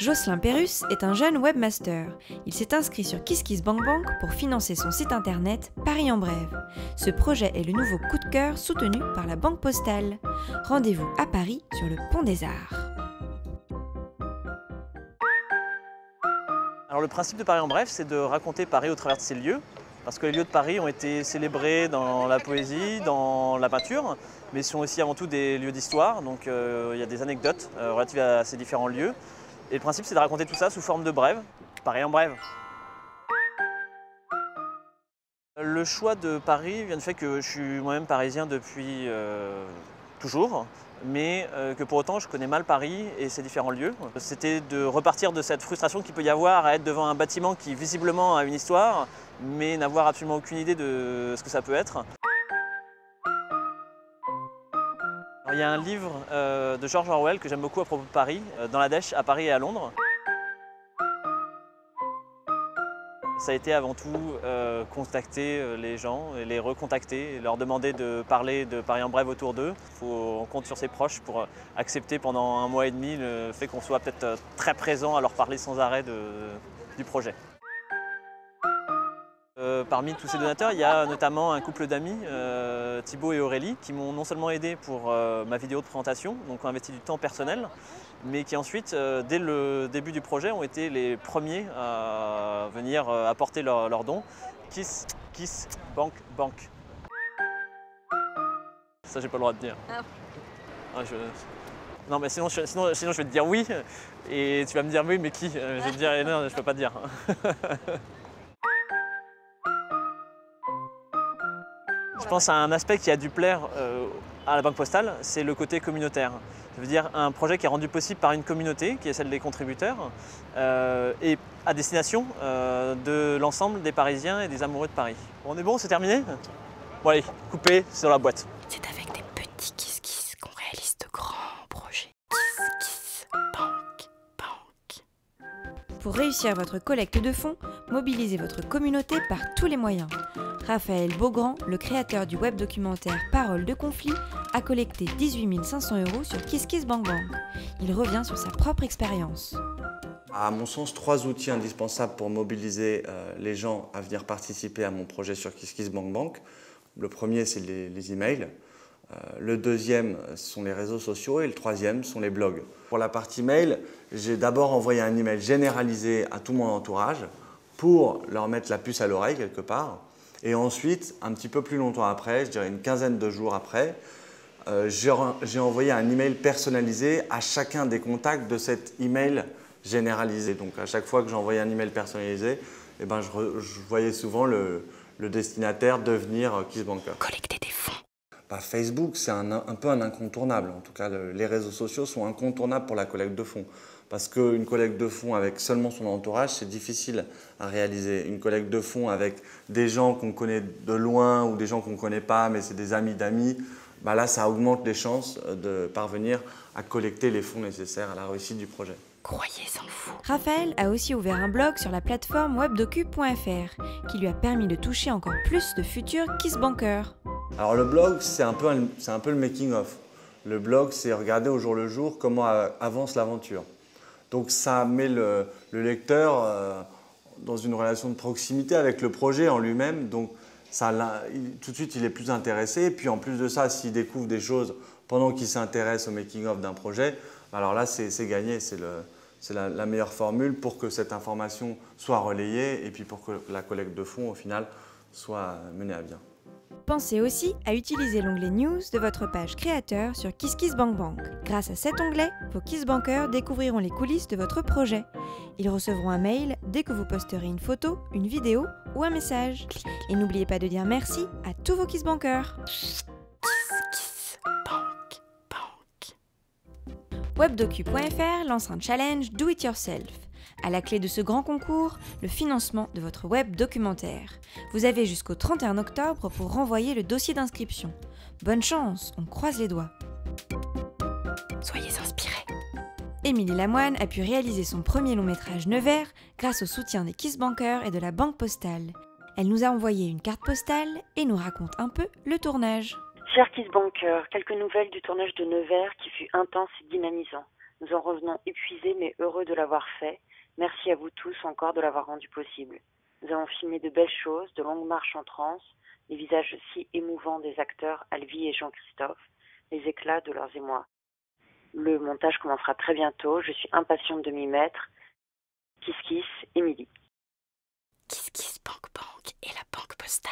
Jocelyn Pérus est un jeune webmaster. Il s'est inscrit sur KissKissBankBank pour financer son site internet Paris en brève. Ce projet est le nouveau coup de cœur soutenu par la Banque Postale. Rendez-vous à Paris sur le Pont des Arts. Alors le principe de Paris en bref, c'est de raconter Paris au travers de ses lieux, parce que les lieux de Paris ont été célébrés dans la poésie, dans la peinture, mais sont aussi avant tout des lieux d'histoire, donc il y a des anecdotes relatives à ces différents lieux. Et le principe, c'est de raconter tout ça sous forme de brève, Paris en brève. Le choix de Paris vient du fait que je suis moi-même parisien depuis toujours, mais que pour autant je connais mal Paris et ses différents lieux. C'était de repartir de cette frustration qu'il peut y avoir à être devant un bâtiment qui visiblement a une histoire, mais n'avoir absolument aucune idée de ce que ça peut être. Alors, il y a un livre de George Orwell que j'aime beaucoup à propos de Paris, Dans la Dèche, à Paris et à Londres. Ça a été avant tout contacter les gens, et les recontacter, et leur demander de parler de Paris en brève autour d'eux. On compte sur ses proches pour accepter pendant 1 mois et demi le fait qu'on soit peut-être très présent à leur parler sans arrêt du projet. Parmi tous ces donateurs, il y a notamment un couple d'amis, Thibaut et Aurélie, qui m'ont non seulement aidé pour ma vidéo de présentation, donc ont investi du temps personnel, mais qui ensuite, dès le début du projet, ont été les premiers à venir apporter leurs dons. KissKissBankBank. Ça, j'ai pas le droit de dire. Ah, non, mais sinon, sinon je vais te dire oui, et tu vas me dire oui, mais qui? Je vais te dire non, je peux pas te dire. Je pense à un aspect qui a dû plaire à la Banque Postale, c'est le côté communautaire. Ça veut dire un projet qui est rendu possible par une communauté, qui est celle des contributeurs, et à destination de l'ensemble des Parisiens et des amoureux de Paris. On est bon, c'est terminé? Bon allez, coupez, c'est dans la boîte. C'est avec des petits kiss-kiss qu'on réalise de grands projets. KissKissBankBank. Pour réussir votre collecte de fonds, mobilisez votre communauté par tous les moyens. Raphaël Beaugrand, le créateur du web documentaire Paroles de conflit, a collecté 18 500 € sur KissKissBankBank. Il revient sur sa propre expérience. À mon sens, 3 outils indispensables pour mobiliser les gens à venir participer à mon projet sur KissKissBankBank. Le premier, c'est les emails. Le deuxième, ce sont les réseaux sociaux. Et le troisième, sont les blogs. Pour la partie mail, j'ai d'abord envoyé un email généralisé à tout mon entourage pour leur mettre la puce à l'oreille quelque part. Et ensuite, un petit peu plus longtemps après, je dirais une quinzaine de jours après, j'ai envoyé un email personnalisé à chacun des contacts de cet email généralisé. Donc à chaque fois que j'envoyais un email personnalisé, eh ben, je voyais souvent le destinataire devenir KissBanker. Collecter des fonds. Bah, Facebook, c'est un peu un incontournable. En tout cas, les réseaux sociaux sont incontournables pour la collecte de fonds. Parce qu'une collecte de fonds avec seulement son entourage, c'est difficile à réaliser. Une collecte de fonds avec des gens qu'on connaît de loin ou des gens qu'on ne connaît pas, mais c'est des amis d'amis, bah là, ça augmente les chances de parvenir à collecter les fonds nécessaires à la réussite du projet. Croyez en vous. Raphaël a aussi ouvert un blog sur la plateforme webdocu.fr qui lui a permis de toucher encore plus de futurs KissBankers. Alors le blog, c'est un peu le making-of. Le blog, c'est regarder au jour le jour comment avance l'aventure. Donc ça met le lecteur dans une relation de proximité avec le projet en lui-même. Donc tout de suite, il est plus intéressé. Et puis en plus de ça, s'il découvre des choses pendant qu'il s'intéresse au making-of d'un projet, alors là, c'est gagné. C'est la meilleure formule pour que cette information soit relayée et puis pour que la collecte de fonds, au final, soit menée à bien. Pensez aussi à utiliser l'onglet News de votre page créateur sur KissKissBankBank. Grâce à cet onglet, vos KissBankers découvriront les coulisses de votre projet. Ils recevront un mail dès que vous posterez une photo, une vidéo ou un message. Et n'oubliez pas de dire merci à tous vos KissBankers. Webdocu.fr lance un challenge Do It Yourself. À la clé de ce grand concours, le financement de votre web documentaire. Vous avez jusqu'au 31 octobre pour renvoyer le dossier d'inscription. Bonne chance, on croise les doigts. Soyez inspirés. Émilie Lamoine a pu réaliser son premier long métrage Nevers grâce au soutien des KissBankers et de la Banque Postale. Elle nous a envoyé une carte postale et nous raconte un peu le tournage. Cher KissBankers, quelques nouvelles du tournage de Nevers qui fut intense et dynamisant. Nous en revenons épuisés mais heureux de l'avoir fait. Merci à vous tous encore de l'avoir rendu possible. Nous avons filmé de belles choses, de longues marches en transe, les visages si émouvants des acteurs Alvi et Jean-Christophe, les éclats de leurs émois. Le montage commencera très bientôt, je suis impatiente de m'y mettre. Kiss Kiss, Émilie. Kiss Kiss Bank Bank et la banque postale.